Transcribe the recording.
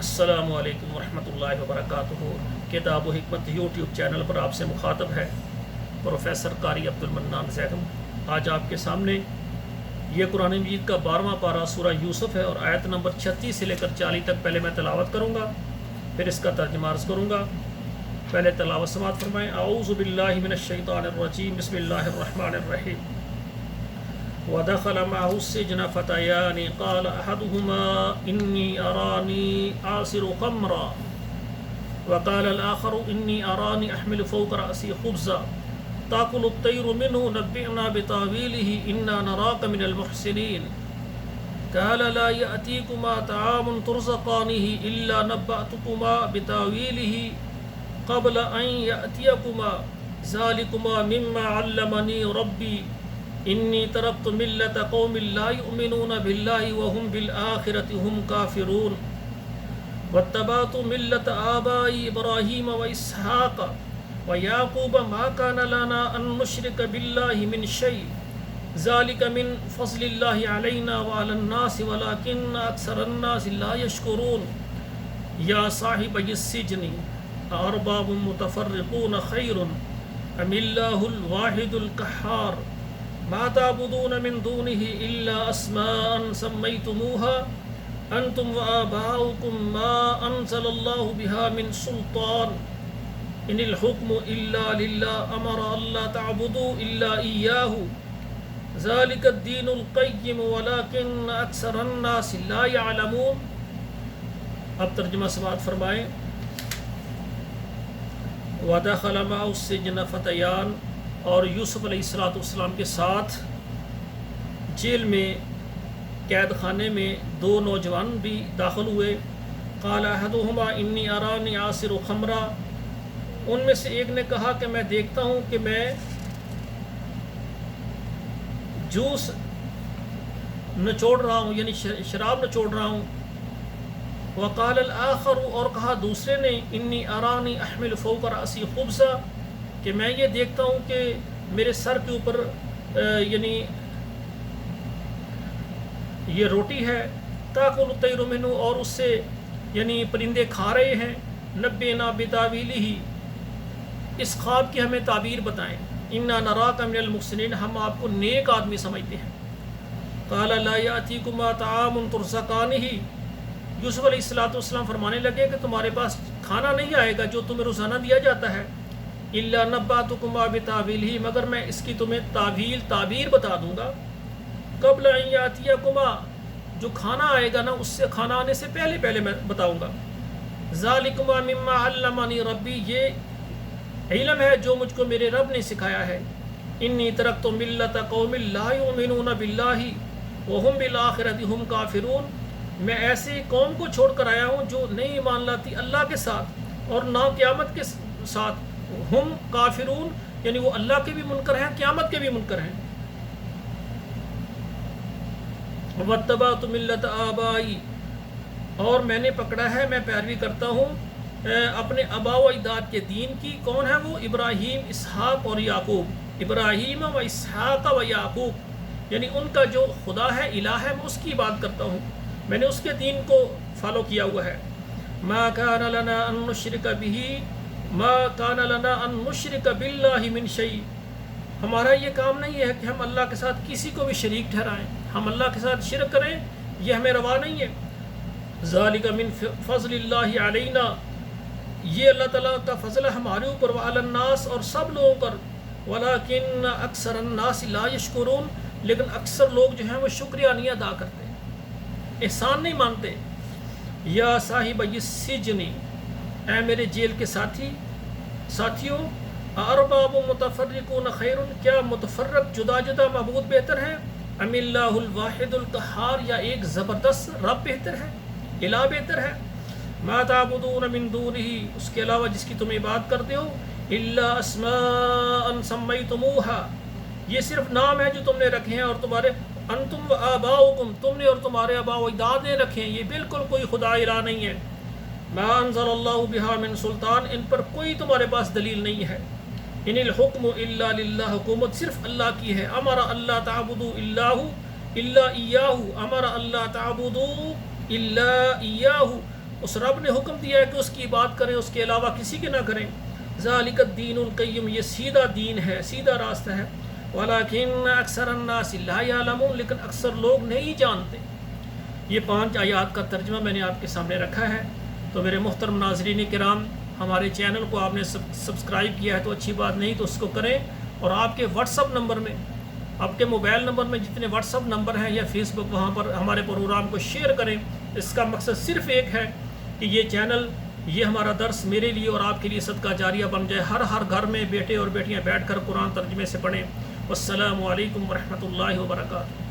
السلام علیکم ورحمۃ اللہ وبرکاتہ۔ کتاب و حکمت یوٹیوب چینل پر آپ سے مخاطب ہے پروفیسر قاری عبد المنان زیغم۔ آج آپ کے سامنے یہ قرآن مجید کا 12واں پارہ سورہ یوسف ہے اور آیت نمبر 36 سے لے کر 40 تک پہلے میں تلاوت کروں گا، پھر اس کا ترجمہ عرض کروں گا۔ پہلے تلاوت سماعت فرمائیں۔ اعوذ باللہ من الشیطان الرجیم، بسم اللہ الرحمن الرحیم۔ ودخل معه السجن فتيان قال أحدهما إني أراني أعصر خمرا وقال الآخر إني أراني أحمل فوق رأسي خبزا تأكل الطير منه نبئنا بتأويله إنا نراك من المحسنين قال لا يأتيكما طعام ترزقانه إلا نبأتكما بتأويله قبل أن يأتيكما ذلكما مما علمني ربي انی ترکت ملت قوم لا یؤمنون باللہ وهم بالآخرة هم کافرون واتبعت ملت آبائی ابراہیم واسحاق ویعقوب ما کان لنا ان نشرک باللہ من شیء ذلک من فضل اللہ علینا وعلی الناس ولکن اکثر الناس لا یشکرون یا صاحبی السجن ارباب متفرقون خیر ام اللہ الواحد القہار ما تعبدون من دونه إلا أسماء سميتموها أنتم وآباؤكم ما أنزل الله بها من سلطان إن الحكم إلا لله أمر ألا تعبدوا إلا إياه ذلك الدين القيم ولكن أكثر الناس لا يعلمون۔ اب ترجمہ سماعت فرمائیں۔ ودخل معه السجن فتيان، اور یوسف علیہ السلام کے ساتھ جیل میں قید خانے میں دو نوجوان بھی داخل ہوئے۔ قال احدہما انی ارانی عاصر خمرا، ان میں سے ایک نے کہا کہ میں دیکھتا ہوں کہ میں جوس نچوڑ رہا ہوں، یعنی شراب نچوڑ رہا ہوں۔ وقال الآخر، اور کہا دوسرے نے انی ارانی احمل فوق رأسی خبزا، کہ میں یہ دیکھتا ہوں کہ میرے سر کے اوپر یعنی یہ روٹی ہے، تاکل الطیر منہ، اور اس سے یعنی پرندے کھا رہے ہیں۔ نبئنا بتاویلہ، اس خواب کی ہمیں تعبیر بتائیں۔ انا نراک من المحسنین، ہم آپ کو نیک آدمی سمجھتے ہیں۔ قال لا یأتیکما طعام ترزقانہ، یوسف علیہ السلام فرمانے لگے کہ تمہارے پاس کھانا نہیں آئے گا جو تمہیں روزانہ دیا جاتا ہے، الا نبأتکما بتاویلہ، مگر میں اس کی تمہیں تعبیر بتا دوں گا۔ قبل ان یاتیکما، جو کھانا آئے گا نا اس سے کھانا آنے سے پہلے میں بتاؤں گا۔ ذالکما مما علمنی ربی، یہ علم ہے جو مجھ کو میرے رب نے سکھایا ہے۔ انی ترکت ملت قوم لا یؤمنون باللہ وهم بالآخرۃ هم کافرون، میں ایسی قوم کو چھوڑ کر آیا ہوں جو نہیں ایمان لاتی اللہ کے ساتھ اور نہ قیامت کے ساتھ۔ ہم کافرون، یعنی وہ اللہ کے بھی منکر ہیں، قیامت کے بھی منکر ہیں۔ واتبعت ملت آبائی، اور میں نے پکڑا ہے، میں پیروی کرتا ہوں اپنے آبا و اجداد کے دین کی۔ کون ہے وہ؟ ابراہیم، اسحاق اور یعقوب۔ ابراہیم و اسحاق و یعقوب، یعنی ان کا جو خدا ہے، الہ ہے، میں اس کی عبادت کرتا ہوں، میں نے اس کے دین کو فالو کیا ہوا ہے۔ ما کان لنا ان نشرک بہ، ما کان لنا ان نشرک باللہ من شیء، ہمارا یہ کام نہیں ہے کہ ہم اللہ کے ساتھ کسی کو بھی شریک ٹھہرائیں، ہم اللہ کے ساتھ شرک کریں، یہ ہمیں روا نہیں ہے۔ ذالک من فضل اللہ علینا، یہ اللہ تعالیٰ کا فضل ہے ہمارے اوپر، وعلی الناس، اور سب لوگوں پر، ولکن اکثر الناس لا یشکرون، لیکن اکثر لوگ جو ہیں وہ شکریہ نہیں ادا کرتے، احسان نہیں مانتے۔ یا صاحب السجن، اے میرے جیل کے ساتھیوں، ارباب متفرقون خیر، کیا متفرق جدا جدا معبود بہتر ہے، ام اللہ الواحد القہار، یا ایک زبردست رب بہتر ہے، الہ بہتر ہے۔ ما تعبدون من دونہ، اس کے علاوہ جس کی تم عبادت کرتے ہو، الا اسماء سمیتموها، یہ صرف نام ہے جو تم نے رکھے ہیں، اور تمہارے انتم و آباؤکم، تم نے اور تمہارے آبا و اجداد نے رکھے ہیں، یہ بالکل کوئی خدا الہ نہیں ہے۔ ما انزل اللہ بہا من سلطان، ان پر کوئی تمہارے پاس دلیل نہیں ہے۔ ان الحکم الا للہ، حکومت صرف اللہ کی ہے۔ امر اللہ تعبدوا الا ایاہ، امر اللہ تعبدوا الا ایاہ، اس رب نے حکم دیا ہے کہ اس کی عبادت کریں، اس کے علاوہ کسی کے نہ کریں۔ ذالک الدین القیم، یہ سیدھا دین ہے، سیدھا راستہ ہے۔ ولیکن اکثر الناس لا یعلمون، لیکن اکثر لوگ نہیں جانتے۔ یہ 5 آیات کا ترجمہ میں نے آپ کے سامنے رکھا ہے۔ تو میرے محترم ناظرین کرام، ہمارے چینل کو آپ نے سبسکرائب کیا ہے تو اچھی بات، نہیں تو اس کو کریں، اور آپ کے واٹس اپ نمبر میں، آپ کے موبائل نمبر میں جتنے واٹس اپ نمبر ہیں یا فیس بک، وہاں پر ہمارے پروگرام کو شیئر کریں۔ اس کا مقصد صرف ایک ہے کہ یہ چینل، یہ ہمارا درس میرے لیے اور آپ کے لیے صدقہ جاریہ بن جائے، ہر گھر میں بیٹے اور بیٹیاں بیٹھ کر قرآن ترجمے سے پڑھیں۔ والسلام علیکم ورحمۃ اللہ وبرکاتہ۔